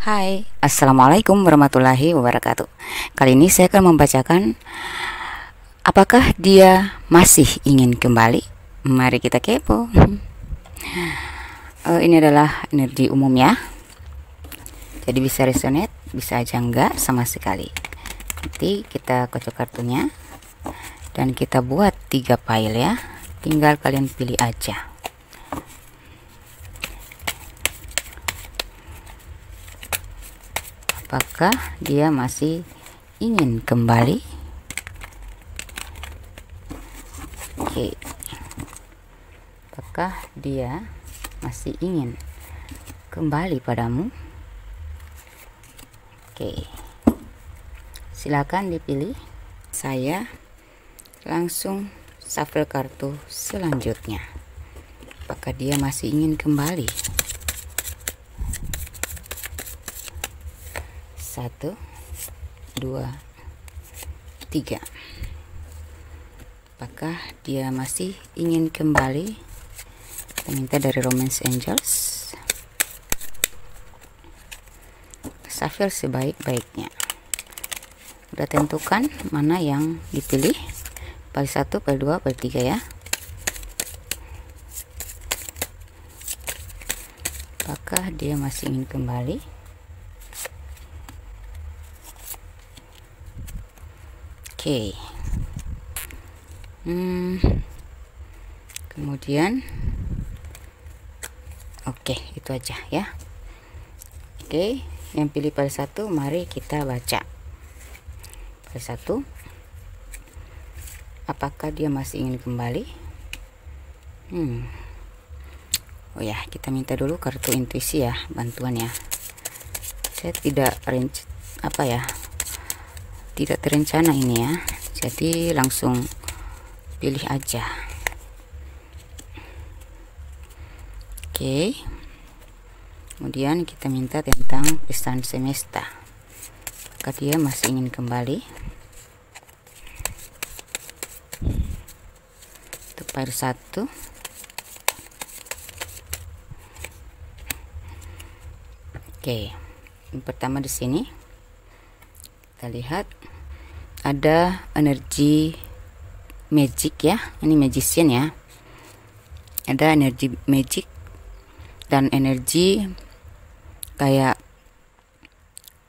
Hai, Assalamualaikum warahmatullahi wabarakatuh. Kali ini saya akan membacakan apakah dia masih ingin kembali. Mari kita kepo. Ini adalah energi umum ya. Jadi bisa resonate, bisa aja enggak sama sekali. Nanti kita kocok kartunya dan kita buat 3 file ya. Tinggal kalian pilih aja. Apakah dia masih ingin kembali? Oke. Apakah dia masih ingin kembali padamu? Oke. Silakan dipilih. Saya langsung shuffle kartu selanjutnya. Apakah dia masih ingin kembali? 1, 2, 3. Apakah dia masih ingin kembali? Kita minta dari Romance Angels. Shuffle sebaik-baiknya. Udah tentukan mana yang dipilih? File 1, file 2, file 3 ya. Apakah dia masih ingin kembali? Oke. Kemudian oke, itu aja ya. Oke, yang pilih file 1, mari kita baca. File 1. Apakah dia masih ingin kembali? Oh ya, kita minta dulu kartu intuisi ya, bantuan ya. Saya tidak tidak terencana ini ya, jadi langsung pilih aja. Oke, kemudian kita minta tentang pesan semesta. Apakah dia masih ingin kembali? Itu file 1. Oke, yang pertama di sini kita lihat ada energi magic ya, ini magician ya. Ada energi magic dan energi kayak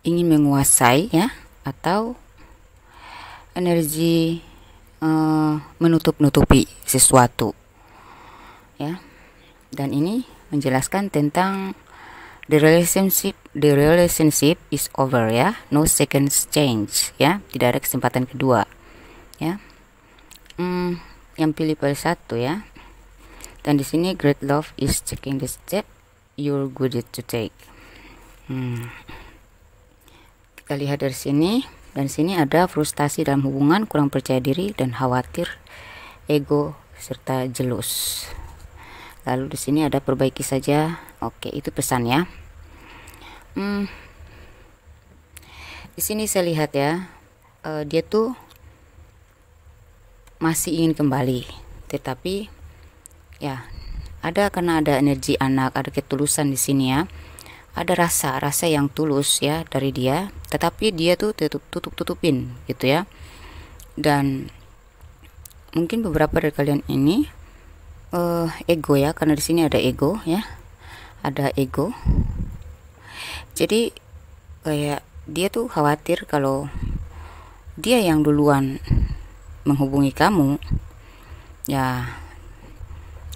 ingin menguasai ya, atau energi menutup-nutupi sesuatu ya. Dan ini menjelaskan tentang the relationship is over ya, no second change ya, tidak ada kesempatan kedua ya. Yang pilih file 1 ya. Dan di sini great love is taking the step you're good to take. Kita lihat dari sini, dan sini ada frustasi dalam hubungan, kurang percaya diri dan khawatir, ego serta jelus. Lalu di sini ada perbaiki saja. Oke, itu pesan ya. Di sini saya lihat ya, dia tuh masih ingin kembali, tetapi ya karena ada energi anak, ada ketulusan di sini ya. Ada rasa yang tulus ya dari dia, tetapi dia tuh tutupin gitu ya. Dan mungkin beberapa dari kalian ini ego ya, karena di sini ada ego ya, ada ego. Jadi kayak dia tuh khawatir kalau dia yang duluan menghubungi kamu ya,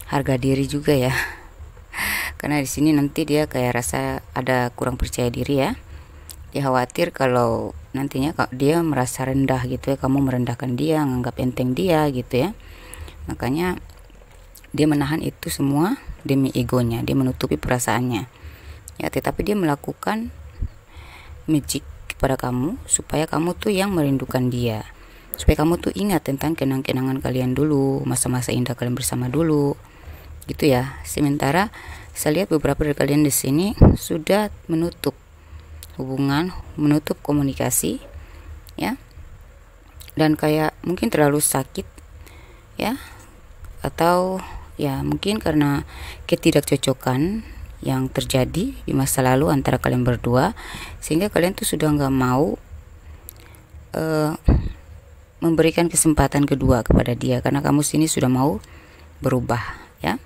harga diri juga ya. Karena di sini nanti dia kayak rasa ada kurang percaya diri ya. Dia khawatir kalau nantinya dia merasa rendah gitu ya, kamu merendahkan dia, menganggap enteng dia gitu ya. Makanya dia menahan itu semua demi egonya, dia menutupi perasaannya ya. Tetapi dia melakukan magic kepada kamu supaya kamu tuh yang merindukan dia, supaya kamu tuh ingat tentang kenang-kenangan kalian dulu, masa-masa indah kalian bersama dulu gitu ya. Sementara saya lihat beberapa dari kalian di sini sudah menutup hubungan, menutup komunikasi ya, dan kayak mungkin terlalu sakit ya, atau ya mungkin karena ketidakcocokan yang terjadi di masa lalu antara kalian berdua, sehingga kalian tuh sudah nggak mau memberikan kesempatan kedua kepada dia, karena kamu sini sudah mau berubah ya.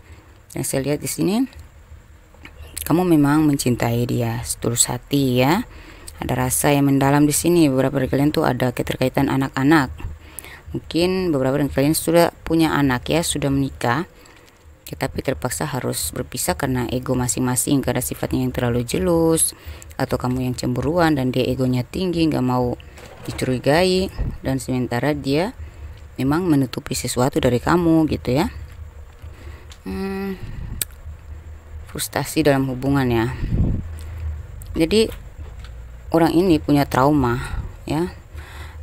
Yang saya lihat di sini, kamu memang mencintai dia setulus hati ya. Ada rasa yang mendalam di sini. Beberapa dari kalian tuh ada keterkaitan anak-anak. Mungkin beberapa dari kalian sudah punya anak ya, sudah menikah, tapi terpaksa harus berpisah karena ego masing-masing, karena sifatnya yang terlalu jelus, atau kamu yang cemburuan dan dia egonya tinggi, nggak mau dicurigai, dan sementara dia memang menutupi sesuatu dari kamu gitu ya. Frustasi dalam hubungan ya. Jadi orang ini punya trauma ya.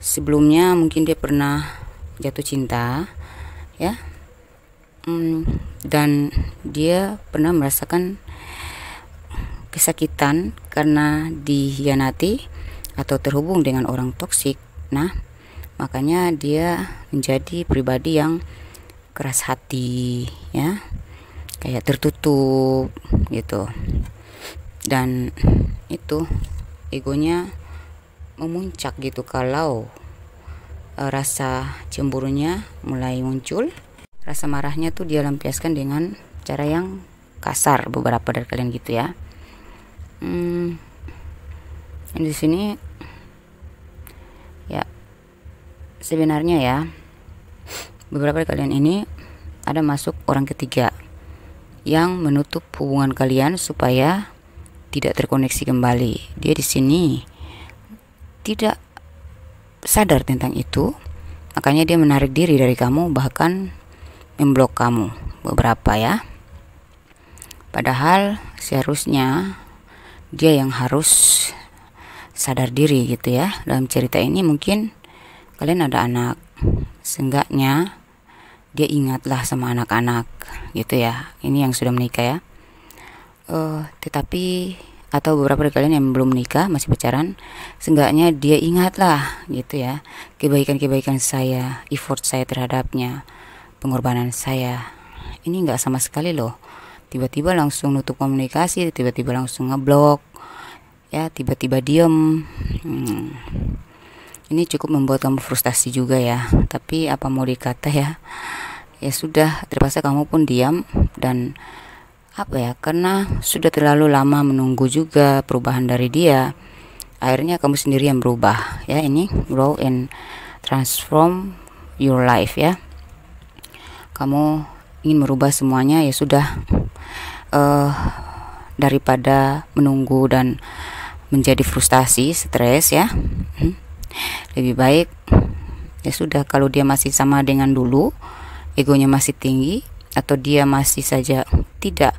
Sebelumnya mungkin dia pernah jatuh cinta ya, dan dia pernah merasakan kesakitan karena dikhianati atau terhubung dengan orang toksik. Nah, makanya dia menjadi pribadi yang keras hati ya, kayak tertutup gitu, dan itu egonya memuncak gitu kalau rasa cemburunya mulai muncul. Rasa marahnya tuh dia lampiaskan dengan cara yang kasar, beberapa dari kalian gitu ya. Di sini ya, sebenarnya ya, beberapa dari kalian ini ada masuk orang ketiga yang menutup hubungan kalian supaya tidak terkoneksi kembali. Dia di sini tidak sadar tentang itu, makanya dia menarik diri dari kamu, bahkan memblok kamu beberapa ya. Padahal seharusnya dia yang harus sadar diri gitu ya. Dalam cerita ini mungkin kalian ada anak, seenggaknya dia ingatlah sama anak-anak gitu ya. Ini yang sudah menikah ya. Tetapi atau beberapa dari kalian yang belum menikah, masih pacaran, seenggaknya dia ingatlah gitu ya, kebaikan-kebaikan saya, effort saya terhadapnya, pengorbanan saya. Ini nggak sama sekali loh. Tiba-tiba langsung nutup komunikasi, tiba-tiba langsung ngeblok ya, tiba-tiba diem. Ini cukup membuat kamu frustasi juga ya. Tapi apa mau dikata ya, ya sudah, terpaksa kamu pun diam. Dan apa ya, karena sudah terlalu lama menunggu juga perubahan dari dia, akhirnya kamu sendiri yang berubah ya. Ini grow and transform your life ya. Kamu ingin merubah semuanya, ya sudah, daripada menunggu dan menjadi frustasi, stres ya, lebih baik ya sudah, kalau dia masih sama dengan dulu, egonya masih tinggi, atau dia masih saja tidak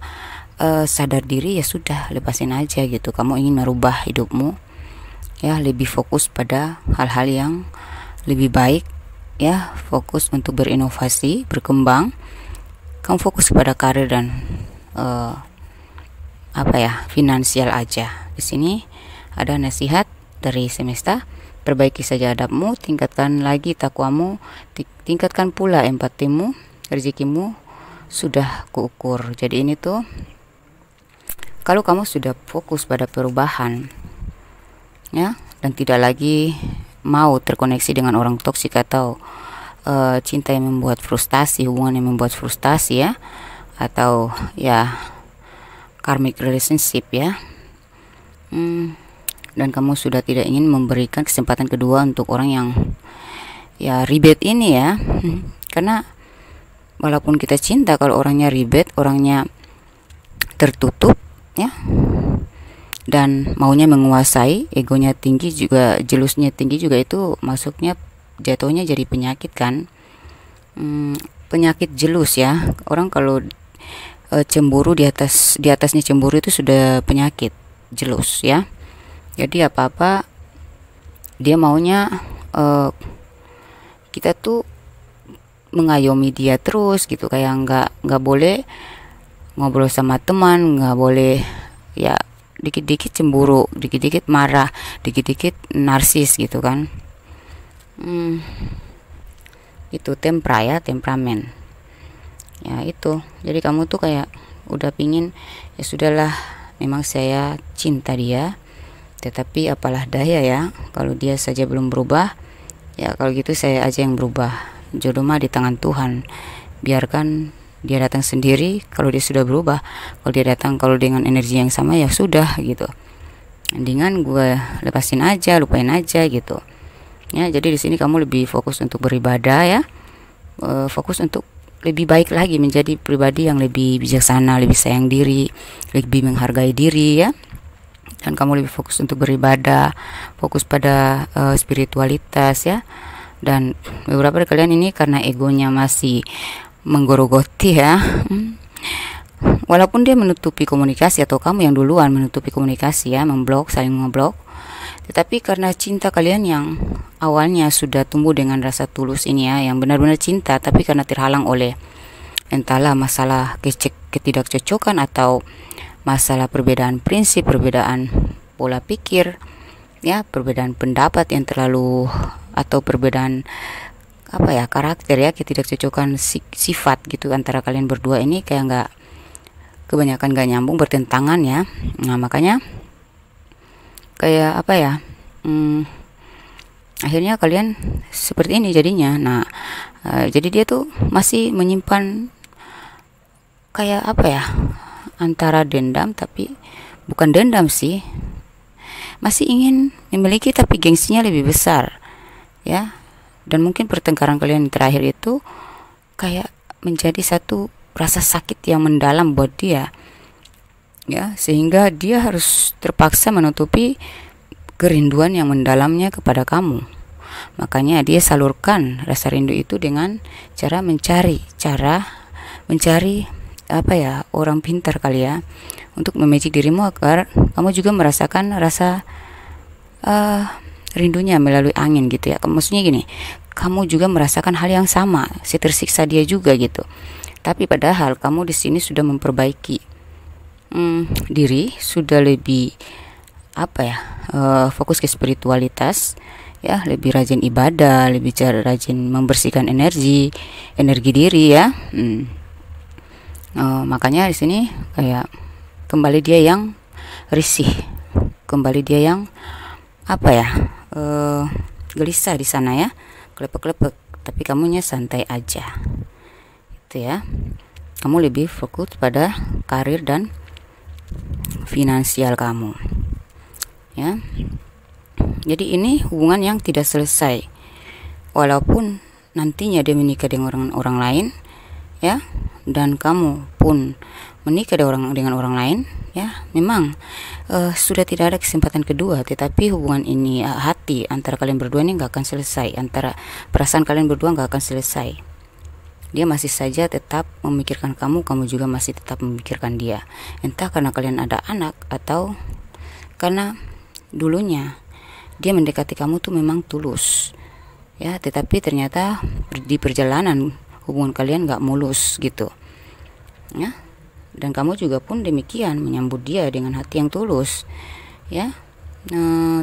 sadar diri, ya sudah, lepasin aja gitu. Kamu ingin merubah hidupmu ya, lebih fokus pada hal-hal yang lebih baik ya, fokus untuk berinovasi, berkembang. Kamu fokus kepada karir dan finansial aja. Di sini ada nasihat dari semesta: perbaiki saja adabmu, tingkatkan lagi takwamu, tingkatkan pula empatimu, rezekimu sudah kuukur. Jadi ini tuh, kalau kamu sudah fokus pada perubahan ya, dan tidak lagi mau terkoneksi dengan orang toksik atau cinta yang membuat frustasi, hubungan yang membuat frustasi ya, atau ya karmic relationship ya, dan kamu sudah tidak ingin memberikan kesempatan kedua untuk orang yang ya ribet ini ya. Karena walaupun kita cinta, kalau orangnya ribet, orangnya tertutup ya, dan maunya menguasai, egonya tinggi juga, jelusnya tinggi juga, itu masuknya jatuhnya jadi penyakit kan. Penyakit jelus ya. Orang kalau cemburu, di atasnya cemburu itu sudah penyakit jelus ya. Jadi apa-apa dia maunya kita tuh mengayomi dia terus gitu, kayak nggak boleh ngobrol sama teman, nggak boleh ya, dikit-dikit cemburu, dikit-dikit marah, dikit-dikit narsis gitu kan. Itu tempera ya, temperamen ya itu. Jadi kamu tuh kayak udah pingin, ya sudahlah, memang saya cinta dia, tetapi apalah daya ya, kalau dia saja belum berubah, ya kalau gitu saya aja yang berubah. Jodoh mah di tangan Tuhan, biarkan dia datang sendiri. Kalau dia sudah berubah, kalau dia datang kalau dengan energi yang sama, ya sudah gitu, mendingan gue lepasin aja, lupain aja gitu ya. Jadi di sini kamu lebih fokus untuk beribadah ya, fokus untuk lebih baik lagi, menjadi pribadi yang lebih bijaksana, lebih sayang diri, lebih menghargai diri ya. Dan kamu lebih fokus untuk beribadah, fokus pada spiritualitas ya. Dan beberapa dari kalian ini karena egonya masih menggorogoti ya, walaupun dia menutupi komunikasi, atau kamu yang duluan menutupi komunikasi ya, memblok, saling ngeblok, tetapi karena cinta kalian yang awalnya sudah tumbuh dengan rasa tulus ini ya, yang benar-benar cinta, tapi karena terhalang oleh entahlah masalah ketidakcocokan, atau masalah perbedaan prinsip, perbedaan pola pikir ya, perbedaan pendapat yang terlalu, atau perbedaan apa ya, karakter ya, ketidakcocokan sifat gitu antara kalian berdua ini, kayak nggak, kebanyakan gak nyambung, bertentangan ya. Nah makanya kayak apa ya, akhirnya kalian seperti ini jadinya. Nah jadi dia tuh masih menyimpan kayak apa ya, antara dendam, tapi bukan dendam sih, masih ingin memiliki tapi gengsinya lebih besar ya. Dan mungkin pertengkaran kalian yang terakhir itu kayak menjadi satu rasa sakit yang mendalam buat dia ya, sehingga dia harus terpaksa menutupi kerinduan yang mendalamnya kepada kamu. Makanya dia salurkan rasa rindu itu dengan cara mencari apa ya, orang pintar kali ya, untuk memecik dirimu agar kamu juga merasakan rasa rindunya melalui angin gitu ya. Maksudnya gini, kamu juga merasakan hal yang sama, si tersiksa dia juga gitu. Tapi padahal kamu di sini sudah memperbaiki diri, sudah lebih apa ya, fokus ke spiritualitas ya, lebih rajin ibadah, lebih rajin membersihkan energi diri ya. Makanya di sini kayak kembali dia yang risih, kembali dia yang apa ya, gelisah di sana ya, kelepek-kelepek, tapi kamunya santai aja itu ya. Kamu lebih fokus pada karir dan finansial kamu ya. Jadi ini hubungan yang tidak selesai, walaupun nantinya dia menikah dengan orang lain ya, dan kamu pun menikah dengan orang lain ya. Memang sudah tidak ada kesempatan kedua, tetapi hubungan ini, hati antara kalian berdua ini nggak akan selesai, antara perasaan kalian berdua nggak akan selesai. Dia masih saja tetap memikirkan kamu, kamu juga masih tetap memikirkan dia. Entah karena kalian ada anak, atau karena dulunya dia mendekati kamu tuh memang tulus ya, tetapi ternyata di perjalanan hubungan kalian gak mulus gitu ya. Dan kamu juga pun demikian, menyambut dia dengan hati yang tulus ya.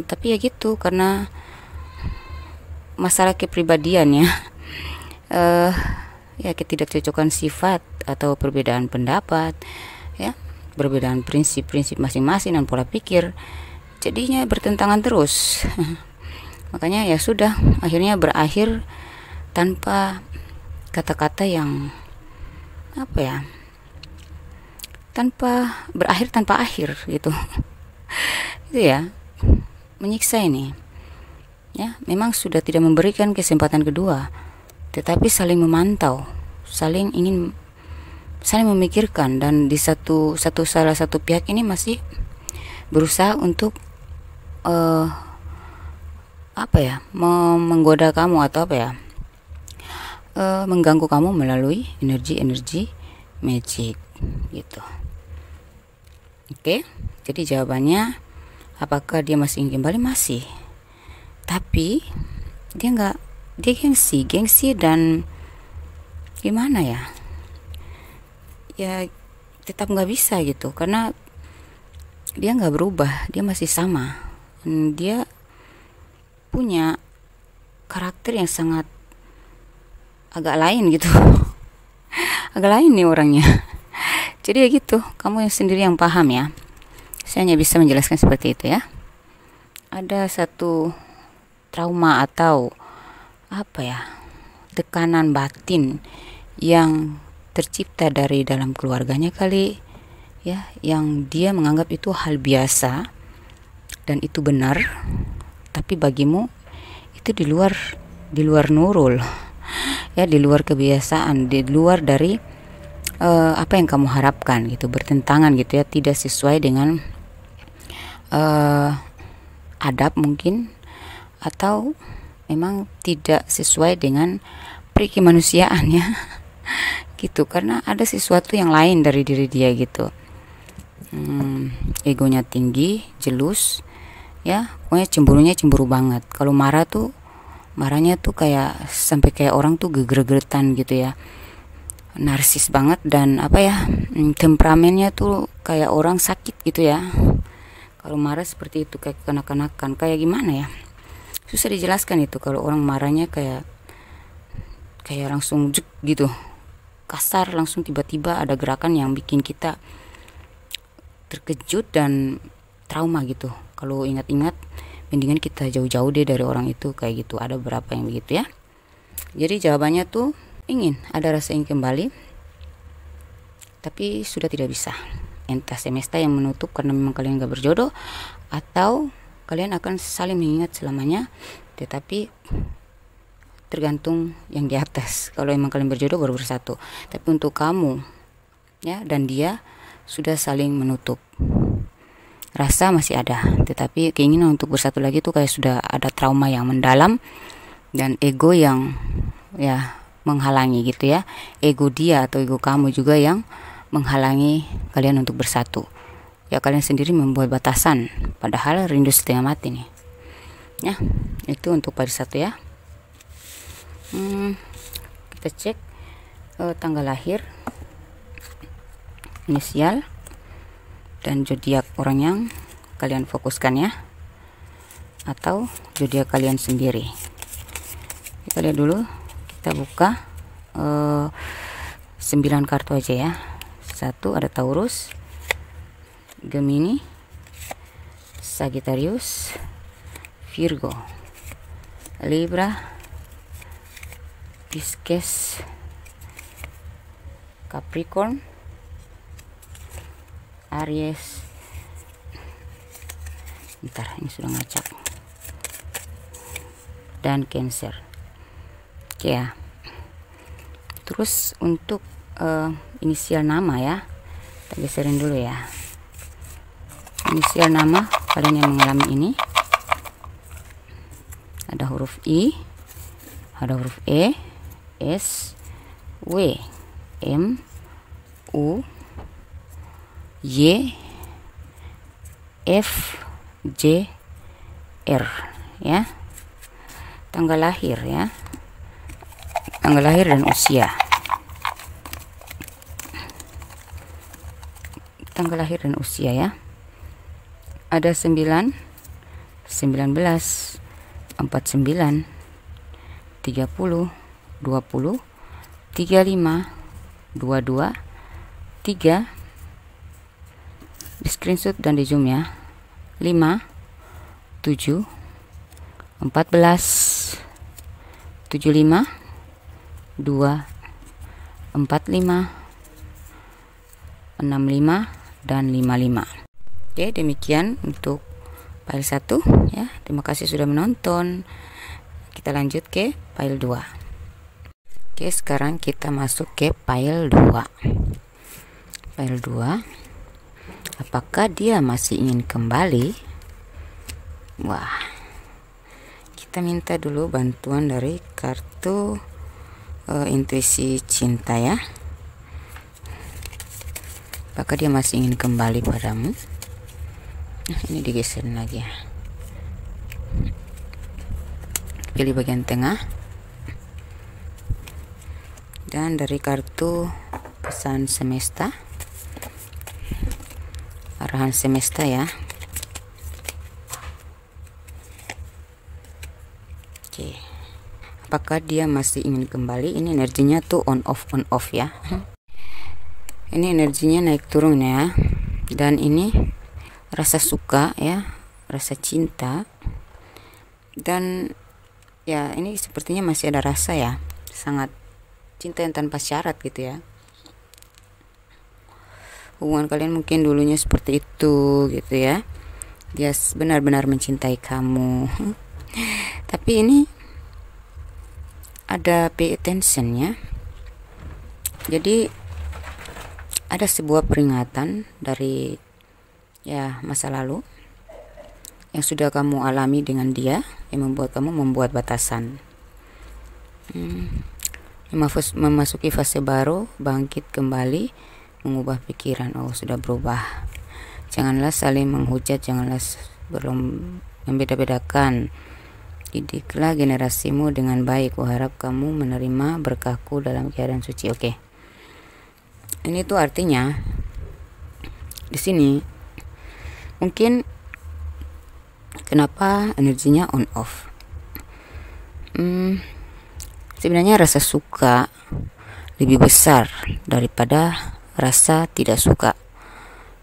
Tapi ya gitu, karena masalah kepribadian ya, ya ketidakcocokan sifat atau perbedaan pendapat ya, perbedaan prinsip masing-masing dan pola pikir, jadinya bertentangan terus. Makanya ya sudah, akhirnya berakhir tanpa kata-kata yang apa ya, berakhir tanpa akhir gitu. Itu ya, menyiksa ini ya. Memang sudah tidak memberikan kesempatan kedua, tetapi saling memantau, saling memikirkan, dan di salah satu pihak ini masih berusaha untuk apa ya, menggoda kamu, atau apa ya, mengganggu kamu melalui energi magic gitu. Oke, jadi jawabannya, apakah dia masih ingin kembali? Masih, tapi dia gengsi dan gimana ya, tetap nggak bisa gitu, karena dia nggak berubah, dia masih sama. Dia punya karakter yang sangat agak lain gitu. Agak lain nih orangnya. Jadi ya gitu, kamu yang sendiri yang paham ya. Saya hanya bisa menjelaskan seperti itu ya. Ada satu trauma atau apa ya, tekanan batin yang tercipta dari dalam keluarganya kali ya, yang dia menganggap itu hal biasa dan itu benar, tapi bagimu itu di luar nurul ya, di luar kebiasaan, di luar dari apa yang kamu harapkan gitu, bertentangan gitu ya, tidak sesuai dengan adab mungkin, atau memang tidak sesuai dengan peri kemanusiaan ya gitu, karena ada sesuatu yang lain dari diri dia gitu. Egonya tinggi, jelus ya, pokoknya cemburunya cemburu banget. Kalau marahnya tuh kayak sampai kayak orang tuh geger-geretan gitu ya, narsis banget, dan apa ya, temperamennya tuh kayak orang sakit gitu ya. Kalau marah seperti itu kayak kanak-kanakan, kayak gimana ya, susah dijelaskan itu. Kalau orang marahnya kayak langsung juk gitu, kasar, langsung tiba-tiba ada gerakan yang bikin kita terkejut dan trauma gitu. Kalau ingat-ingat, mendingan kita jauh-jauh deh dari orang itu, kayak gitu. Ada beberapa yang begitu ya. Jadi jawabannya tuh ada rasa ingin kembali, tapi sudah tidak bisa. Entah semesta yang menutup karena memang kalian gak berjodoh, atau kalian akan saling mengingat selamanya, tetapi tergantung yang di atas. Kalau emang kalian berjodoh baru bersatu, tapi untuk kamu ya dan dia sudah saling menutup. Rasa masih ada, tetapi keinginan untuk bersatu lagi tuh kayak sudah ada trauma yang mendalam dan ego yang ya menghalangi gitu ya. Ego dia atau ego kamu juga yang menghalangi kalian untuk bersatu. Ya kalian sendiri membuat batasan, padahal rindu setengah mati nih. Ya, itu untuk pada satu ya. Kita cek tanggal lahir, inisial, dan zodiak orang yang kalian fokuskan ya, atau zodiak kalian sendiri. Kita lihat dulu, kita buka 9 kartu aja ya. 1 ada Taurus, Gemini, Sagittarius, Virgo, Libra, Pisces, Capricorn, Aries. Bentar, ini sudah ngacak. Dan Cancer. Oke ya. Terus untuk inisial nama ya, kita geserin dulu ya. Inisial nama kalian yang mengalami ini, ada huruf I, ada huruf E, S, W, M, U, Y, F, J, R ya. Tanggal lahir ya, tanggal lahir dan usia. Tanggal lahir dan usia ya, ada 9, 19, 49, 30, 20, 35, 22, 3, di screenshot dan di zoom ya, 5, 7, 14, 75, 2, 45, 65, dan 55. Oke, demikian untuk file 1 ya. Terima kasih sudah menonton. Kita lanjut ke file 2. Oke, sekarang kita masuk ke file 2. File 2, apakah dia masih ingin kembali? Wah, kita minta dulu bantuan dari kartu intuisi cinta ya. Apakah dia masih ingin kembali padamu? Nah, ini digeserin lagi ya. Pilih bagian tengah. Dan dari kartu pesan semesta, arahan semesta ya. Oke. Apakah dia masih ingin kembali? Ini energinya tuh on off ya. Ini energinya naik turun ya. Dan ini rasa suka ya, rasa cinta. Dan ya ini sepertinya masih ada rasa ya, sangat cinta yang tanpa syarat gitu ya. Hubungan kalian mungkin dulunya seperti itu gitu ya. Dia benar-benar mencintai kamu. Tapi ini ada pay attention ya. Jadi ada sebuah peringatan dari ya masa lalu yang sudah kamu alami dengan dia, yang membuat kamu membuat batasan. Memasuki fase baru, bangkit kembali, mengubah pikiran. Oh, sudah berubah. Janganlah saling menghujat, janganlah belum membeda-bedakan. Didiklah generasimu dengan baik. Kuharap kamu menerima berkahku dalam keadaan suci. Oke. Ini tuh artinya di sini mungkin kenapa energinya on off. Sebenarnya rasa suka lebih besar daripada rasa tidak suka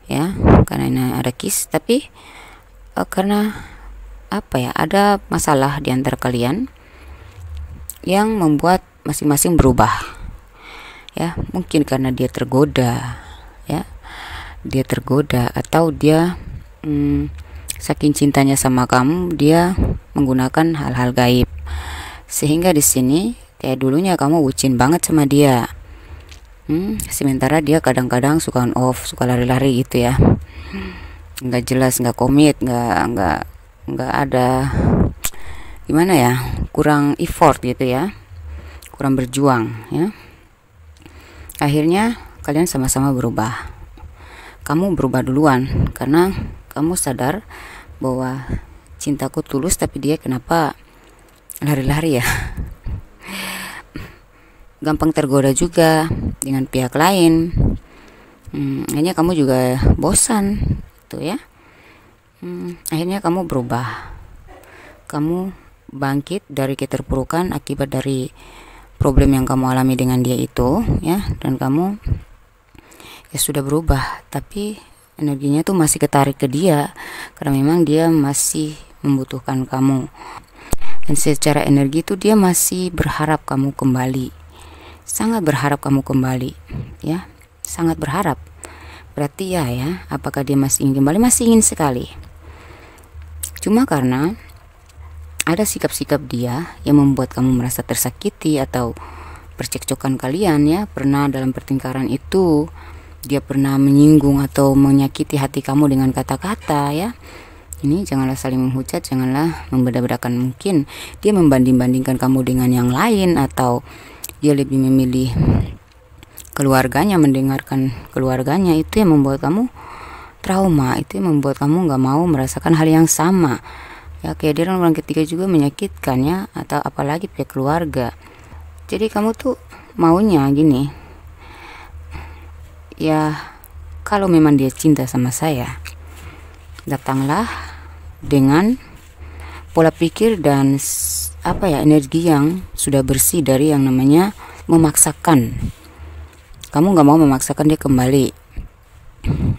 ya, karena ini ada kiss. Tapi karena apa ya, ada masalah di antara kalian yang membuat masing-masing berubah ya. Mungkin karena dia tergoda ya, dia tergoda, atau dia saking cintanya sama kamu, dia menggunakan hal-hal gaib, sehingga di sini kayak dulunya kamu bucin banget sama dia, sementara dia kadang-kadang suka on off, suka lari-lari gitu ya, nggak jelas, nggak komit, nggak ada gimana ya, kurang effort gitu ya, kurang berjuang ya. Akhirnya kalian sama-sama berubah. Kamu berubah duluan karena kamu sadar bahwa cintaku tulus, tapi dia kenapa lari-lari ya. Gampang tergoda juga dengan pihak lain. Akhirnya kamu juga bosan tuh ya. Akhirnya kamu berubah. Kamu bangkit dari keterpurukan akibat dari problem yang kamu alami dengan dia itu ya, dan kamu ya sudah berubah, tapi energinya tuh masih ketarik ke dia karena memang dia masih membutuhkan kamu, dan secara energi tuh dia masih berharap kamu kembali, sangat berharap kamu kembali ya, sangat berharap. Berarti ya, apakah dia masih ingin kembali? Masih ingin sekali. Cuma karena ada sikap-sikap dia yang membuat kamu merasa tersakiti, atau percekcokan kalian ya, pernah dalam pertengkaran itu dia pernah menyinggung atau menyakiti hati kamu dengan kata-kata ya. Ini janganlah saling menghujat, janganlah membeda-bedakan. Mungkin dia membanding-bandingkan kamu dengan yang lain, atau dia lebih memilih keluarganya, mendengarkan keluarganya. Itu yang membuat kamu trauma, itu yang membuat kamu gak mau merasakan hal yang sama ya. Kehadiran orang ketiga juga menyakitkan ya, atau apalagi pihak keluarga. Jadi kamu tuh maunya gini ya, kalau memang dia cinta sama saya, datanglah dengan pola pikir dan energi yang sudah bersih dari yang namanya memaksakan. Kamu gak mau memaksakan dia kembali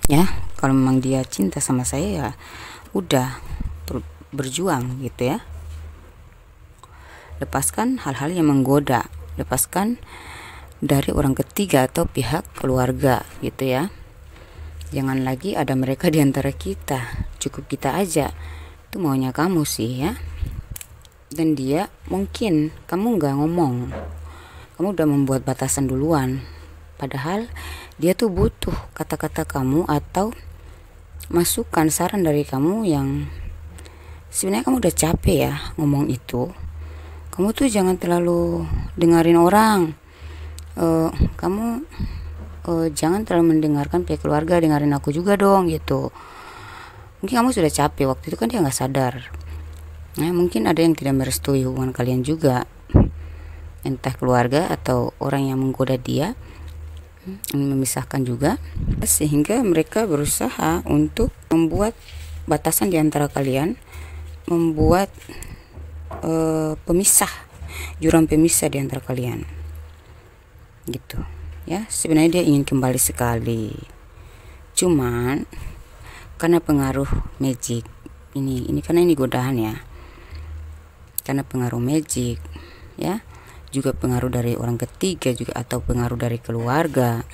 ya. Kalau memang dia cinta sama saya, ya udah, berjuang gitu ya. Lepaskan hal-hal yang menggoda, lepaskan dari orang ketiga atau pihak keluarga gitu ya. Jangan lagi ada mereka di antara kita, cukup kita aja. Itu maunya kamu sih ya. Dan dia, mungkin kamu gak ngomong, kamu udah membuat batasan duluan, padahal dia tuh butuh kata-kata kamu atau masukan, saran dari kamu yang sebenarnya kamu udah capek ya ngomong itu. Kamu tuh jangan terlalu dengerin orang, kamu jangan terlalu mendengarkan pihak keluarga, dengerin aku juga dong gitu. Mungkin kamu sudah capek, waktu itu kan dia gak sadar. Nah, mungkin ada yang tidak merestui hubungan kalian juga, entah keluarga atau orang yang menggoda dia, memisahkan juga, sehingga mereka berusaha untuk membuat batasan di antara kalian, membuat pemisah, jurang pemisah di antara kalian gitu. Ya, sebenarnya dia ingin kembali sekali. Cuman karena pengaruh magic ini karena ini godaan ya. Karena pengaruh magic ya, juga pengaruh dari orang ketiga juga, atau pengaruh dari keluarga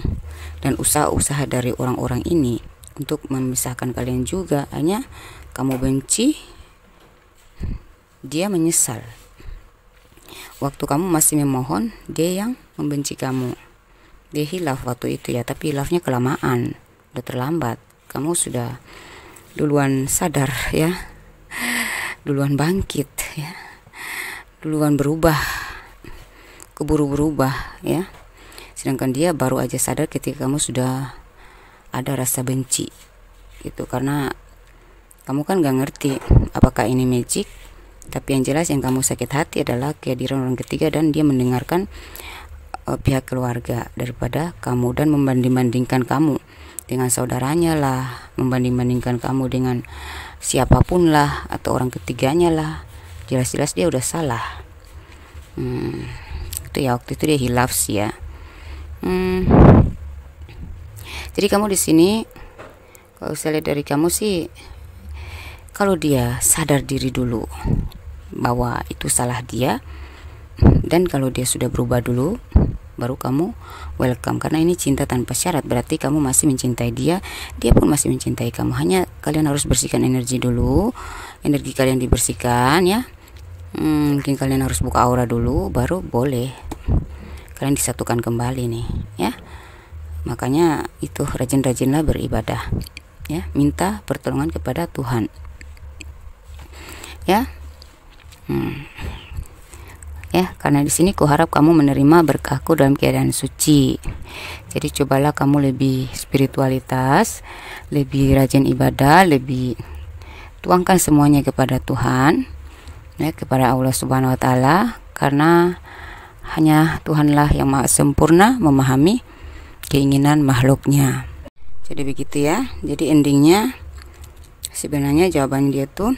dan usaha-usaha dari orang-orang ini untuk memisahkan kalian juga. Hanya kamu benci, dia menyesal. Waktu kamu masih memohon, dia yang membenci kamu. Dia hilaf waktu itu ya, tapi hilafnya kelamaan, udah terlambat. Kamu sudah duluan sadar ya, duluan bangkit ya, duluan berubah, keburu berubah ya. Sedangkan dia baru aja sadar ketika kamu sudah ada rasa benci gitu, karena kamu kan gak ngerti apakah ini magic. Tapi yang jelas yang kamu sakit hati adalah kehadiran orang ketiga, dan dia mendengarkan pihak keluarga daripada kamu, dan membanding-bandingkan kamu dengan saudaranya lah, membanding-bandingkan kamu dengan siapapun lah, atau orang ketiganya lah. Jelas-jelas dia udah salah. Itu ya, waktu itu dia hilaf sih ya. Jadi kamu di sini, kalau saya lihat dari kamu sih, kalau dia sadar diri dulu bahwa itu salah dia, dan kalau dia sudah berubah dulu, baru kamu welcome. Karena ini cinta tanpa syarat, berarti kamu masih mencintai dia, dia pun masih mencintai kamu. Hanya kalian harus bersihkan energi dulu, energi kalian dibersihkan ya. Mungkin kalian harus buka aura dulu, baru boleh kalian disatukan kembali nih ya. Makanya itu rajin-rajinlah beribadah ya, minta pertolongan kepada Tuhan ya. Ya, karena di sini kuharap kamu menerima berkahku dalam keadaan suci. Jadi cobalah kamu lebih spiritualitas, lebih rajin ibadah, lebih tuangkan semuanya kepada Tuhan ya, kepada Allah Subhanahu wa taala, karena hanya Tuhanlah yang maha sempurna memahami keinginan makhluknya. Jadi begitu ya. Jadi endingnya sebenarnya jawaban dia tuh,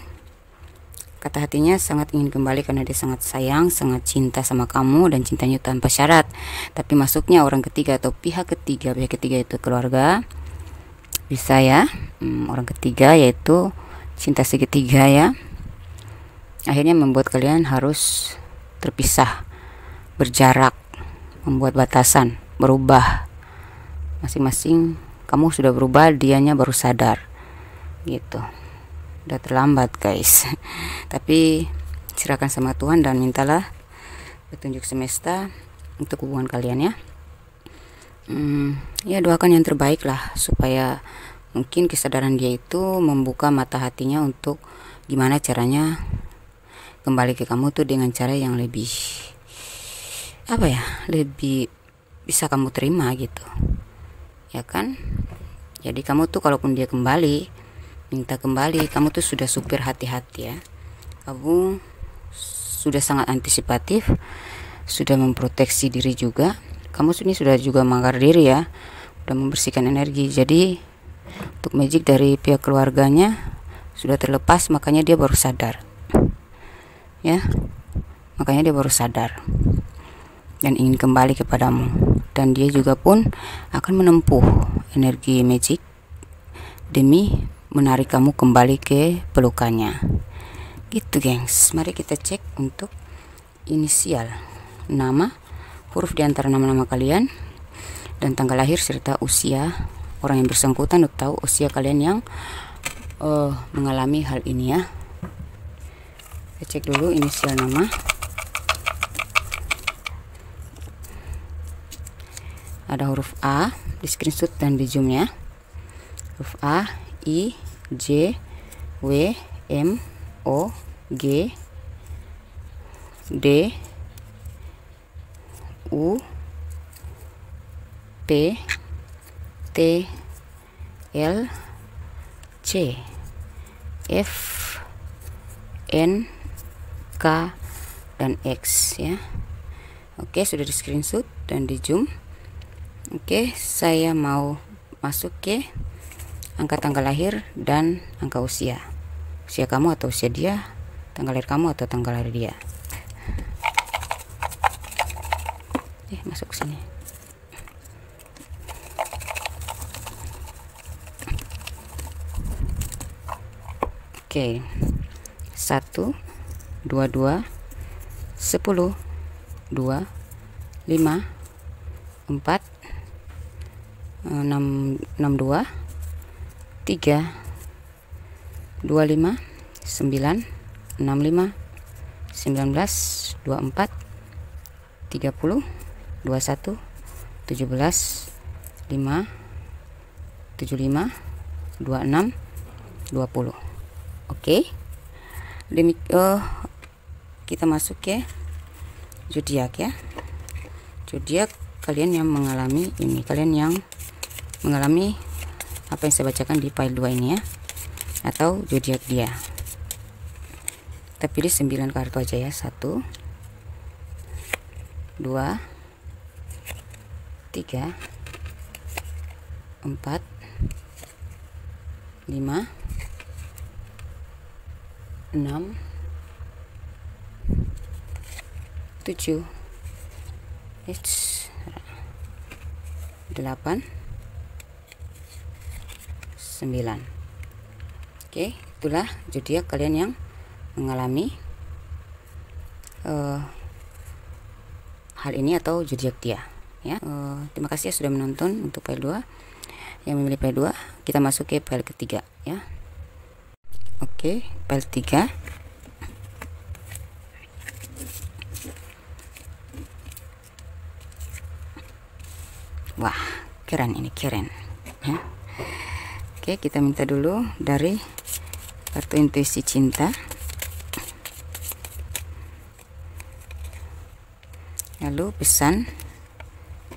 kata hatinya sangat ingin kembali karena dia sangat sayang, sangat cinta sama kamu, dan cintanya tanpa syarat. Tapi masuknya orang ketiga atau pihak ketiga itu keluarga, bisa ya, orang ketiga yaitu cinta segitiga ya, akhirnya membuat kalian harus terpisah, berjarak, membuat batasan, berubah. Masing-masing kamu sudah berubah, dianya baru sadar gitu. Udah terlambat guys. Tapi serahkan sama Tuhan dan mintalah petunjuk semesta untuk hubungan kalian ya. Ya doakan yang terbaik lah, supaya mungkin kesadaran dia itu membuka mata hatinya untuk gimana caranya kembali ke kamu tuh dengan cara yang lebih lebih bisa kamu terima gitu ya kan. Jadi kamu tuh kalaupun dia kembali, minta kembali, kamu tuh sudah super hati-hati ya. Kamu sudah sangat antisipatif, sudah memproteksi diri juga. Kamu ini sudah juga mengangkat diri ya, sudah membersihkan energi. Jadi untuk magic dari pihak keluarganya sudah terlepas, makanya dia baru sadar ya. Makanya dia baru sadar dan ingin kembali kepadamu, dan dia juga pun akan menempuh energi magic demi menarik kamu kembali ke pelukannya gitu gengs. Mari kita cek untuk inisial, nama, huruf di antara nama-nama kalian, dan tanggal lahir serta usia orang yang bersangkutan atau usia kalian yang mengalami hal ini ya. Kita cek dulu inisial nama. Ada huruf A, di screenshot dan di zoom ya. Huruf A, I, J, W, M, O, G, D, U, P, T, L, C, F, N, K, dan X ya. Oke, sudah di screenshot dan di zoom. Oke, saya mau masuk ke angka tanggal lahir dan angka usia. Usia kamu atau usia dia, tanggal lahir kamu atau tanggal lahir dia. Masuk ke sini. Oke, 1, 2, 2, 10, 2, 5, 4, 6, 2, 3, 25, 9, 65, 19, 24, 30, 21, 17, 5, 75, 26, 20. Oke. Kita masuk ke zodiak ya. Zodiak kalian yang mengalami ini, kalian yang mengalami apa yang saya bacakan di file 2 ini ya, atau zodiak dia. Kita pilih 9 kartu aja ya. 1, 2, 3, 4, 5, 6, 7, 8, 9. Oke, itulah zodiak kalian yang mengalami hal ini atau zodiak dia ya. Terima kasih ya sudah menonton untuk file 2. Yang memilih file 2, kita masuk ke file ketiga ya. Oke, file 3. Wah, keren ini, keren ya. Oke, kita minta dulu dari kartu intuisi cinta. Lalu pesan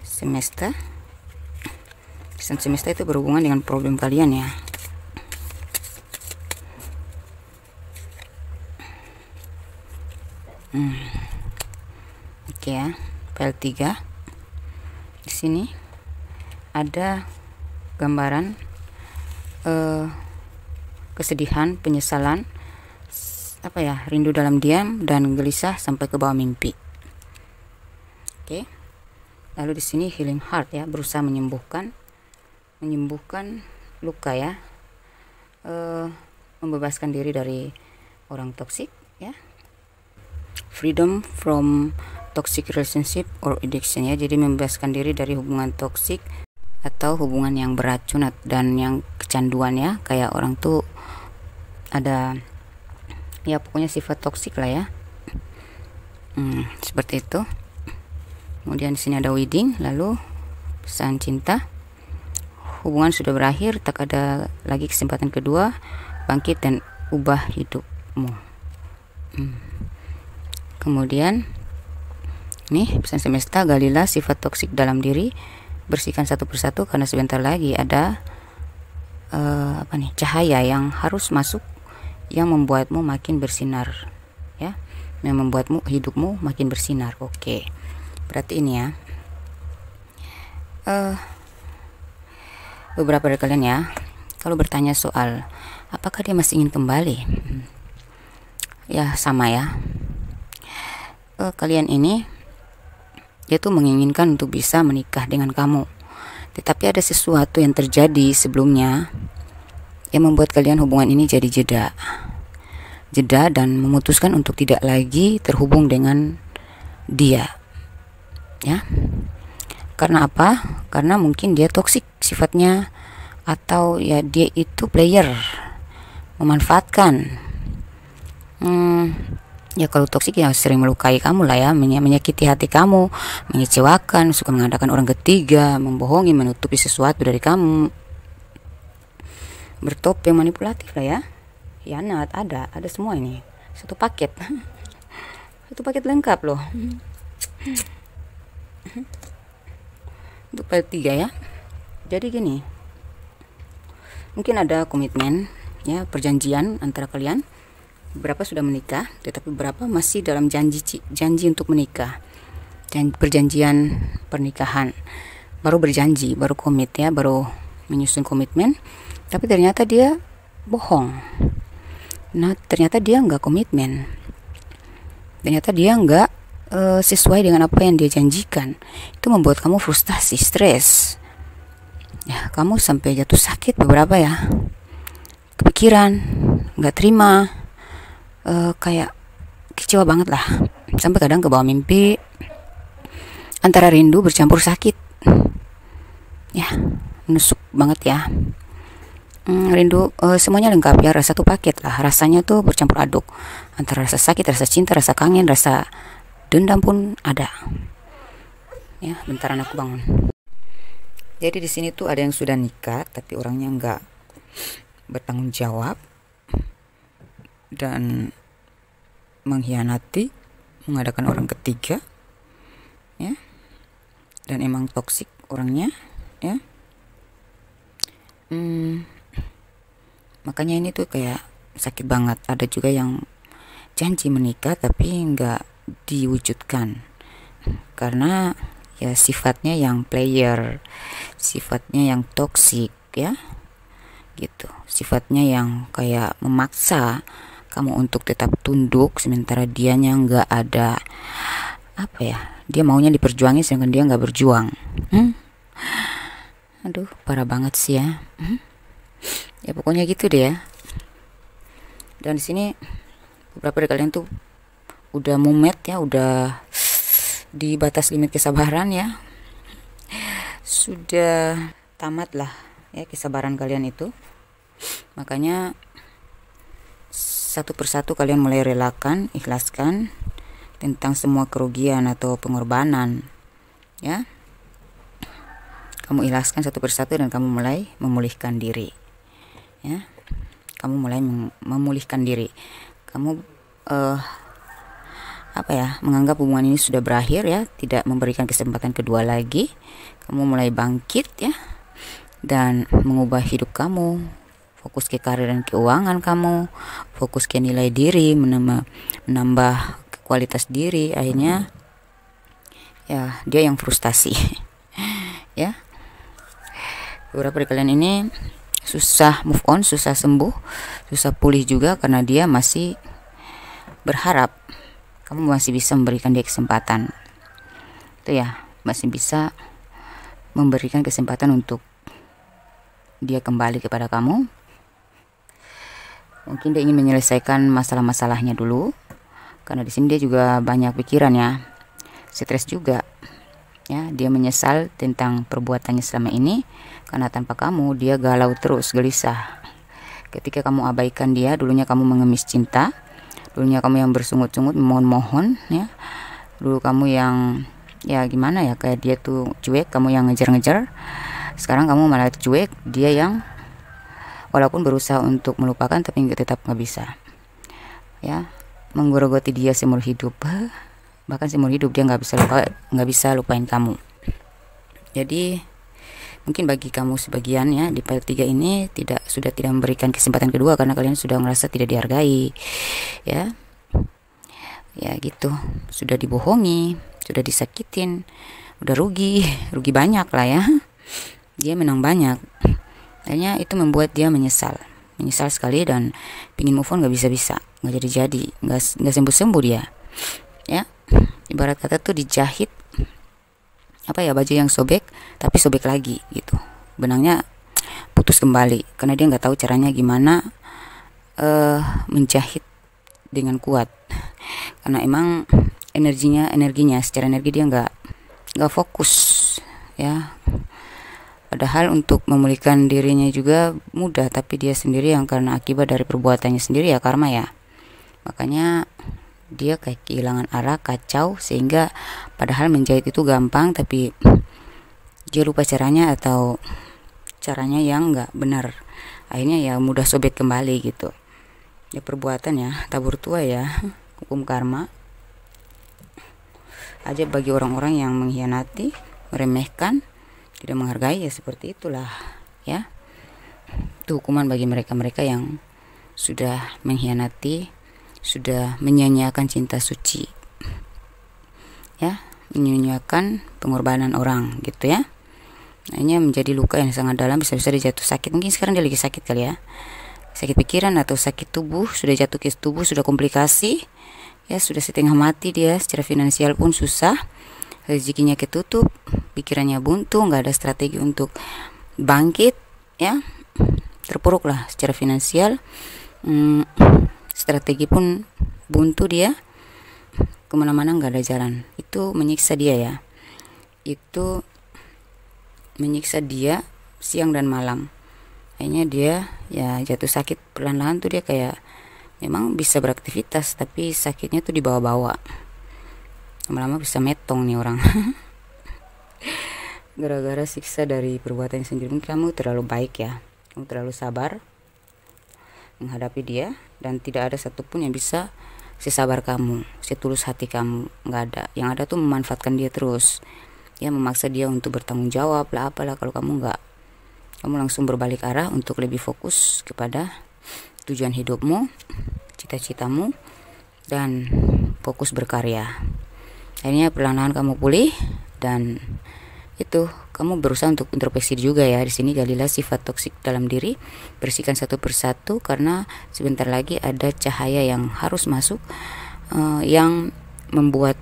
semesta. Pesan semesta itu berhubungan dengan problem kalian ya. Oke ya, file 3. Di sini ada gambaran kesedihan, penyesalan, apa ya, rindu dalam diam dan gelisah sampai ke bawah mimpi. Oke. Lalu di sini healing heart ya, berusaha menyembuhkan luka ya, membebaskan diri dari orang toksik ya. Freedom from toxic relationship or addiction ya, jadi membebaskan diri dari hubungan toksik atau hubungan yang beracun dan yang kecanduan ya, kayak orang tuh ada ya pokoknya sifat toksik lah ya. Seperti itu. Kemudian di sini ada wedding, lalu pesan cinta. Hubungan sudah berakhir, tak ada lagi kesempatan kedua, bangkit dan ubah hidupmu. Kemudian nih pesan semesta, galilah sifat toksik dalam diri, bersihkan satu persatu karena sebentar lagi ada cahaya yang harus masuk, yang membuatmu makin bersinar ya, yang membuatmu hidupmu makin bersinar. Oke, berarti ini ya, beberapa dari kalian ya, kalau bertanya soal apakah dia masih ingin kembali, ya sama ya, kalian ini dia tuh menginginkan untuk bisa menikah dengan kamu, tetapi ada sesuatu yang terjadi sebelumnya yang membuat kalian hubungan ini jadi jeda dan memutuskan untuk tidak lagi terhubung dengan dia ya. Karena apa? Karena mungkin dia toksik sifatnya, atau ya dia itu player, memanfaatkan. Ya kalau toksik ya sering melukai kamu lah ya, menyakiti hati kamu, mengecewakan, suka mengadakan orang ketiga, membohongi, menutupi sesuatu dari kamu, bertopeng, manipulatif lah ya. Hianat, ada semua ini, satu paket. Satu paket lengkap loh. Untuk file 3 ya. Jadi gini, mungkin ada komitmen ya, perjanjian antara kalian. Beberapa sudah menikah, tetapi beberapa masih dalam janji untuk menikah, dan perjanjian pernikahan, baru berjanji, baru komit ya, baru menyusun komitmen, tapi ternyata dia bohong. Nah, ternyata dia nggak komitmen, ternyata dia nggak sesuai dengan apa yang dia janjikan. Itu membuat kamu frustasi, stres ya, kamu sampai jatuh sakit beberapa ya. kepikiran, nggak terima, kayak kecewa banget lah. Sampai kadang ke bawah mimpi antara rindu bercampur sakit. Ya, menusuk banget ya. Rindu, semuanya lengkap ya, rasa tuh paket lah. Rasanya tuh bercampur aduk antara rasa sakit, rasa cinta, rasa kangen, rasa dendam pun ada. Ya, bentaran aku bangun. Jadi di sini tuh ada yang sudah nikah tapi orangnya nggak bertanggung jawab dan mengkhianati, mengadakan orang ketiga, ya, dan emang toksik orangnya, ya. Makanya ini tuh kayak sakit banget. Ada juga yang janji menikah tapi nggak diwujudkan karena ya sifatnya yang player, sifatnya yang toksik, ya, gitu. Sifatnya yang kayak memaksa kamu untuk tetap tunduk sementara dianya nggak ada apa ya, dia maunya diperjuangin sedangkan dia nggak berjuang. Aduh, parah banget sih ya. Ya pokoknya gitu deh ya. Dan di sini beberapa dari kalian tuh udah mumet ya, udah di batas limit kesabaran ya, sudah tamat lah ya kesabaran kalian itu. Makanya satu persatu kalian mulai relakan, ikhlaskan tentang semua kerugian atau pengorbanan, ya. Kamu ikhlaskan satu persatu dan kamu mulai memulihkan diri, ya. Kamu mulai memulihkan diri. Kamu menganggap hubungan ini sudah berakhir ya, tidak memberikan kesempatan kedua lagi. Kamu mulai bangkit ya, dan mengubah hidup kamu, fokus ke karir dan keuangan kamu, fokus ke nilai diri, menambah kualitas diri. Akhirnya ya dia yang frustasi ya. Beberapa dari kalian ini susah move on, susah sembuh, susah pulih juga karena dia masih berharap kamu masih bisa memberikan dia kesempatan. Itu ya, masih bisa memberikan kesempatan untuk dia kembali kepada kamu. Mungkin dia ingin menyelesaikan masalah-masalahnya dulu, karena di sini dia juga banyak pikiran ya, stres juga. Ya, dia menyesal tentang perbuatannya selama ini karena tanpa kamu dia galau terus, gelisah. Ketika kamu abaikan dia, dulunya kamu mengemis cinta, dulunya kamu yang bersungut-sungut memohon-mohon ya. Dulu kamu yang ya gimana ya, kayak dia tuh cuek, kamu yang ngejar-ngejar. Sekarang kamu malah cuek, dia yang walaupun berusaha untuk melupakan tapi tetap nggak bisa. Ya, menggerogoti dia seumur hidup. Bahkan seumur hidup dia nggak bisa lupain kamu. Jadi mungkin bagi kamu sebagian ya di part 3 ini sudah tidak memberikan kesempatan kedua karena kalian sudah merasa tidak dihargai ya. Ya gitu, sudah dibohongi, sudah disakitin, udah rugi banyak lah ya. Dia menang banyak. Akhirnya itu membuat dia menyesal sekali dan pingin move on nggak bisa, nggak jadi, nggak sembuh dia ya. Ibarat kata tuh dijahit baju yang sobek tapi sobek lagi gitu, benangnya putus kembali karena dia nggak tahu caranya gimana menjahit dengan kuat, karena emang energinya secara energi dia nggak fokus ya. Padahal untuk memulihkan dirinya juga mudah, tapi dia sendiri yang karena akibat dari perbuatannya sendiri ya, karma ya. Makanya dia kayak kehilangan arah, kacau, sehingga padahal menjahit itu gampang tapi dia lupa caranya atau caranya yang nggak benar. Akhirnya ya mudah sobek kembali gitu. Ya perbuatan ya, tabur tua ya, hukum karma aja bagi orang-orang yang mengkhianati, meremehkan, tidak menghargai, ya seperti itulah ya. Itu hukuman bagi mereka-mereka yang sudah mengkhianati, sudah menyanyiakan cinta suci ya, menyanyiakan pengorbanan orang gitu ya. Hanya menjadi luka yang sangat dalam, bisa-bisa dia jatuh sakit. Mungkin sekarang dia lagi sakit kali ya, sakit pikiran atau sakit tubuh, sudah jatuh ke tubuh, sudah komplikasi ya, sudah setengah mati dia. Secara finansial pun susah, rezekinya ketutup, pikirannya buntu, nggak ada strategi untuk bangkit ya. terpuruk lah secara finansial. Strategi pun buntu, dia kemana-mana nggak ada jalan. Itu menyiksa dia ya, itu menyiksa dia siang dan malam. Akhirnya dia ya jatuh sakit perlahan-lahan tuh. Dia kayak memang bisa beraktivitas tapi sakitnya tuh dibawa-bawa, lama-lama bisa metong nih orang. Gara-gara siksa dari perbuatan sendiri. Mungkin kamu terlalu baik ya, kamu terlalu sabar menghadapi dia, dan tidak ada satupun yang bisa sesabar kamu, setulus hati kamu, nggak ada. Yang ada tuh memanfaatkan dia terus ya, memaksa dia untuk bertanggung jawab lah apalah. Kalau kamu nggak, kamu langsung berbalik arah untuk lebih fokus kepada tujuan hidupmu, cita-citamu, dan fokus berkarya. Akhirnya perlahan-lahan kamu pulih, dan itu kamu berusaha untuk introspeksi juga ya. Di sini galilah sifat toksik dalam diri, bersihkan satu persatu, karena sebentar lagi ada cahaya yang harus masuk, yang membuat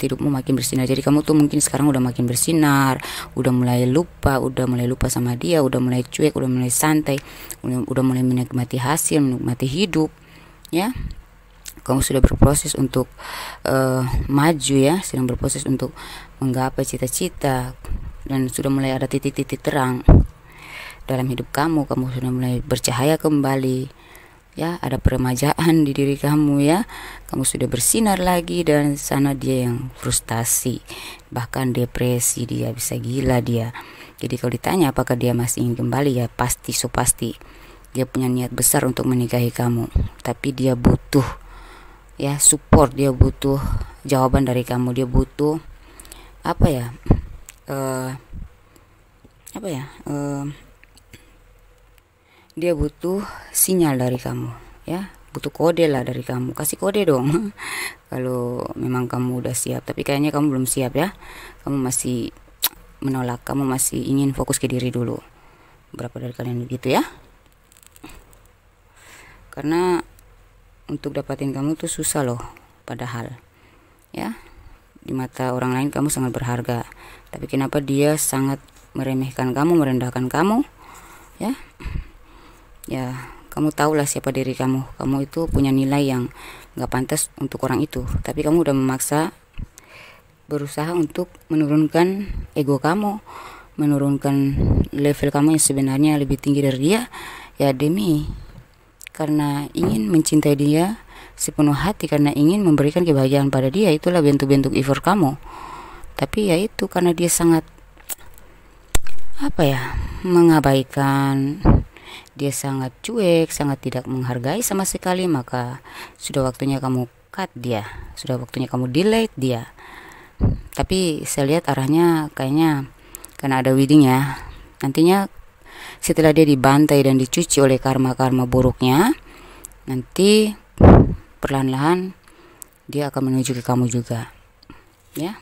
hidupmu makin bersinar. Jadi kamu tuh mungkin sekarang udah makin bersinar, udah mulai lupa sama dia, udah mulai cuek, udah mulai santai, udah mulai menikmati hasil, menikmati hidup ya. Kamu sudah berproses untuk maju ya, sedang berproses untuk menggapai cita-cita, dan sudah mulai ada titik-titik terang dalam hidup kamu. Kamu sudah mulai bercahaya kembali ya, ada peremajaan di diri kamu ya. Kamu sudah bersinar lagi, dan sana dia yang frustasi, bahkan depresi, dia bisa gila dia. Jadi kalau ditanya apakah dia masih ingin kembali, ya pasti dia punya niat besar untuk menikahi kamu, tapi dia butuh ya support, dia butuh jawaban dari kamu, dia butuh dia butuh sinyal dari kamu ya, butuh kode lah dari kamu. Kasih kode dong kalau memang kamu udah siap. Tapi kayaknya kamu belum siap ya, kamu masih menolak, kamu masih ingin fokus ke diri dulu. Berapa dari kalian begitu ya? Karena untuk dapatin kamu tuh susah loh, padahal ya di mata orang lain kamu sangat berharga. Tapi kenapa dia sangat meremehkan kamu, merendahkan kamu ya? Ya kamu tahulah siapa diri kamu. Kamu itu punya nilai yang gak pantas untuk orang itu, tapi kamu udah memaksa, berusaha untuk menurunkan ego kamu, menurunkan level kamu yang sebenarnya lebih tinggi dari dia ya, karena ingin mencintai dia sepenuh hati, karena ingin memberikan kebahagiaan pada dia. Itulah bentuk-bentuk effort kamu. Tapi ya itu, karena dia sangat mengabaikan, dia sangat cuek, sangat tidak menghargai sama sekali, maka sudah waktunya kamu cut dia, sudah waktunya kamu delete dia. Tapi saya lihat arahnya kayaknya karena ada wedding ya, nantinya setelah dia dibantai dan dicuci oleh karma-karma buruknya, nanti perlahan-lahan dia akan menuju ke kamu juga ya.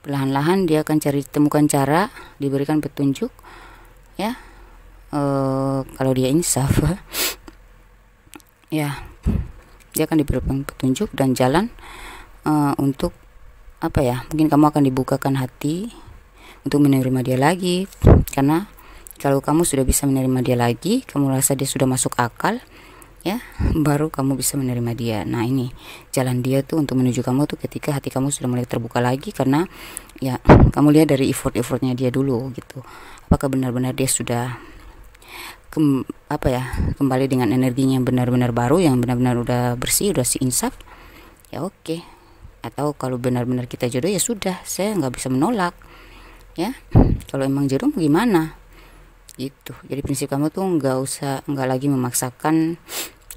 Perlahan-lahan dia akan temukan cara, diberikan petunjuk ya, kalau dia insaf ya, dia akan diberikan petunjuk dan jalan untuk mungkin kamu akan dibukakan hati untuk menerima dia lagi. Karena kalau kamu sudah bisa menerima dia lagi, kamu rasa dia sudah masuk akal ya, baru kamu bisa menerima dia. Nah ini jalan dia tuh untuk menuju kamu tuh ketika hati kamu sudah mulai terbuka lagi, karena ya kamu lihat dari effortnya dia dulu gitu. Apakah benar-benar dia sudah kembali dengan energinya yang benar-benar baru, yang benar-benar udah bersih, udah insaf ya oke. Atau kalau benar-benar kita jodoh, ya sudah, saya nggak bisa menolak ya. Kalau emang jodoh gimana gitu. Jadi prinsip kamu tuh nggak lagi memaksakan,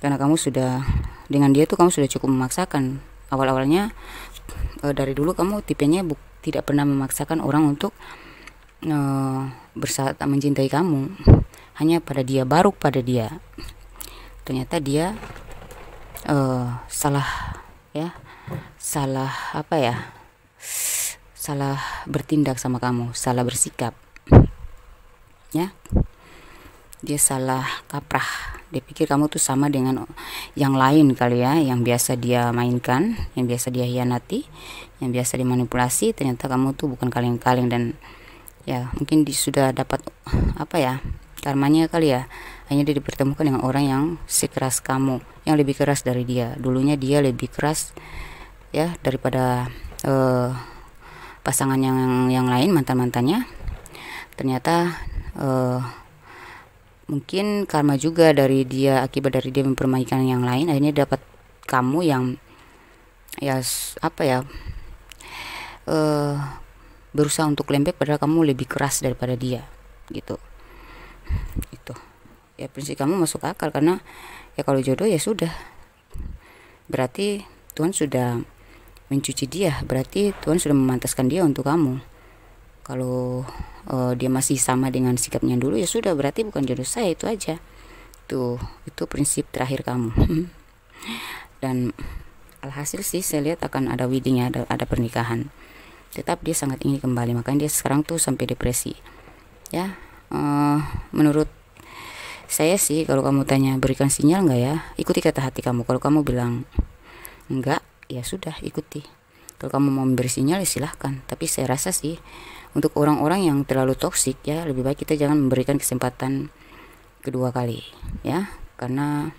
karena kamu sudah dengan dia tuh kamu sudah cukup memaksakan. Awal-awalnya dari dulu kamu tipenya tidak pernah memaksakan orang untuk mencintai kamu, hanya pada dia, baru pada dia. Ternyata dia salah bertindak sama kamu, salah bersikap ya. Dia salah kaprah, dia pikir kamu tuh sama dengan yang lain kali ya, yang biasa dia mainkan, yang biasa dia hianati, yang biasa dimanipulasi. Ternyata kamu tuh bukan kaleng-kaleng, dan ya mungkin dia sudah dapat karmanya kali ya, hanya dia dipertemukan dengan orang yang sekeras kamu, yang lebih keras dari dia. Dulunya dia lebih keras ya daripada pasangan yang lain, mantannya. Ternyata mungkin karma juga dari dia, akibat dari dia mempermainkan yang lain, akhirnya dapat kamu yang ya apa ya, berusaha untuk lembek padahal kamu lebih keras daripada dia gitu. Itu ya, prinsip kamu masuk akal, karena ya kalau jodoh ya sudah, berarti Tuhan sudah mencuci dia, berarti Tuhan sudah memantaskan dia untuk kamu. Kalau dia masih sama dengan sikapnya dulu, ya sudah, berarti bukan jodoh saya, itu aja. Itu prinsip terakhir kamu. Dan alhasil sih saya lihat akan ada wedding ya, ada pernikahan. Tetap dia sangat ingin kembali, makanya dia sekarang tuh sampai depresi ya. Menurut saya sih, kalau kamu tanya berikan sinyal nggak ya, ikuti kata hati kamu. Kalau kamu bilang enggak, ya sudah, ikuti. Kalau kamu mau memberi sinyal ya silahkan. Tapi saya rasa sih untuk orang-orang yang terlalu toksik ya, lebih baik kita jangan memberikan kesempatan kedua kali ya, karena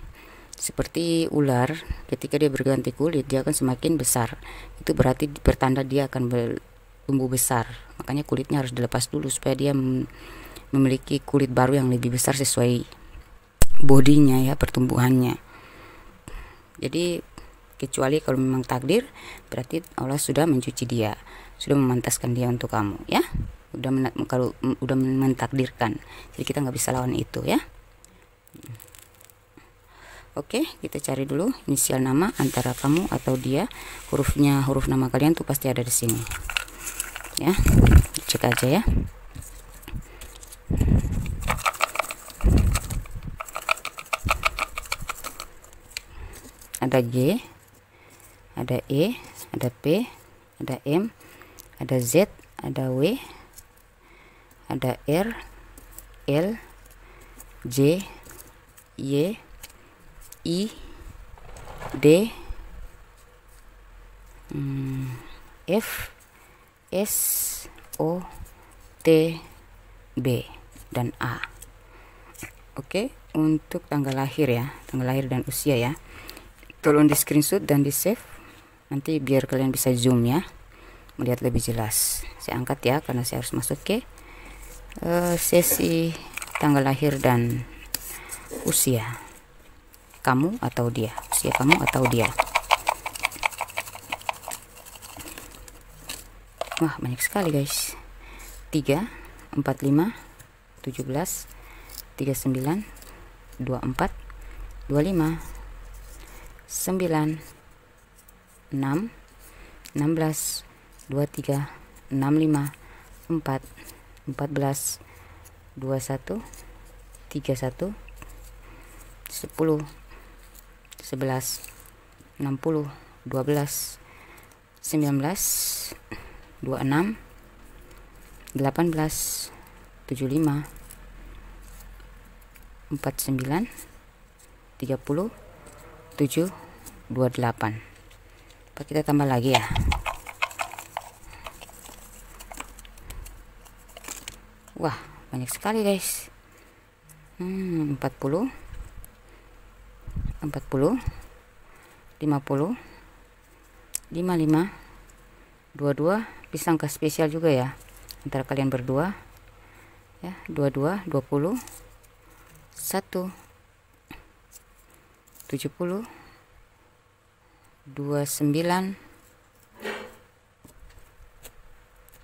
seperti ular, ketika dia berganti kulit dia akan semakin besar. Itu berarti pertanda dia akan tumbuh besar. Makanya kulitnya harus dilepas dulu supaya dia memiliki kulit baru yang lebih besar sesuai bodinya ya, pertumbuhannya. Jadi kecuali kalau memang takdir, berarti Allah sudah mencuci dia, sudah memantaskan dia untuk kamu ya. Kalau udah mentakdirkan, jadi kita nggak bisa lawan itu ya. Oke, kita cari dulu inisial nama antara kamu atau dia. Huruf nama kalian tuh pasti ada di sini ya, cek aja ya. Ada G, ada E, ada P, ada M, ada Z, ada W, ada R, L, J, Y, I, D, F, S, O, T, B, dan A. Oke, untuk tanggal lahir ya, tanggal lahir dan usia ya, tolong di screenshot dan di save, nanti biar kalian bisa zoom ya, melihat lebih jelas. Saya angkat ya, karena saya harus masuk ke sesi tanggal lahir dan usia kamu atau dia, usia kamu atau dia. Wah, banyak sekali guys. 3, 45, 17, 39, 24, 25, 9, 6, 16, 23, 65, 4, 14, 21, 31, 10, 11, 60, 12, 19, 26, 18, 75, 49, 30, 7, 28. Kita tambah lagi ya. Wah, banyak sekali guys. 40, 40, 50, 55, 22, bisa angka spesial juga ya antara kalian berdua ya. 22, 20, 1, 70, 29,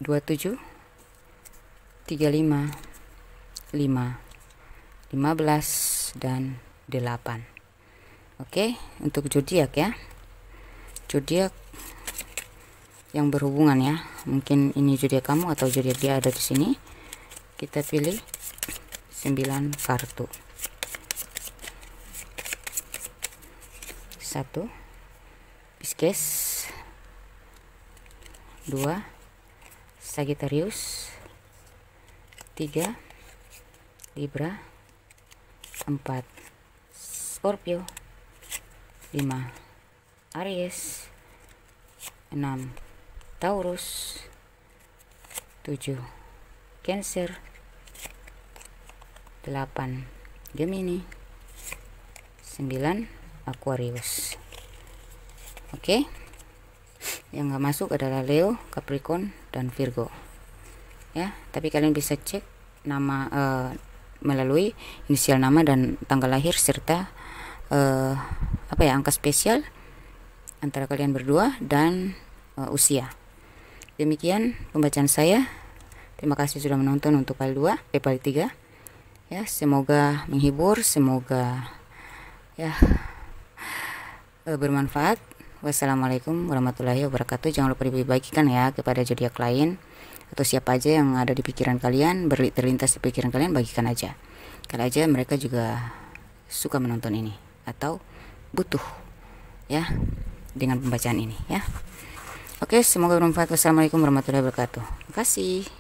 27, 35, 5, 15, dan 8. Oke, untuk zodiak ya, zodiak yang berhubungan ya, mungkin ini zodiak kamu atau zodiak dia ada di sini. Kita pilih 9 kartu. 1 Pisces, 2 Sagittarius, 3 Libra, 4 Scorpio, 5 Aries, 6 Taurus, 7 Cancer, 8 Gemini, 9 Aquarius. Oke. Yang nggak masuk adalah Leo, Capricorn, dan Virgo. Ya, tapi kalian bisa cek nama melalui inisial nama dan tanggal lahir serta angka spesial antara kalian berdua dan usia. Demikian pembacaan saya. Terima kasih sudah menonton untuk part 3. Ya, semoga menghibur, semoga ya bermanfaat. Wassalamualaikum warahmatullahi wabarakatuh. Jangan lupa dibagikan ya kepada zodiak lain atau siapa aja yang ada di pikiran kalian, terlintas di pikiran kalian, bagikan aja. Kali aja mereka juga suka menonton ini atau butuh ya dengan pembacaan ini ya. Oke, semoga bermanfaat. Wassalamualaikum warahmatullahi wabarakatuh. Terima kasih.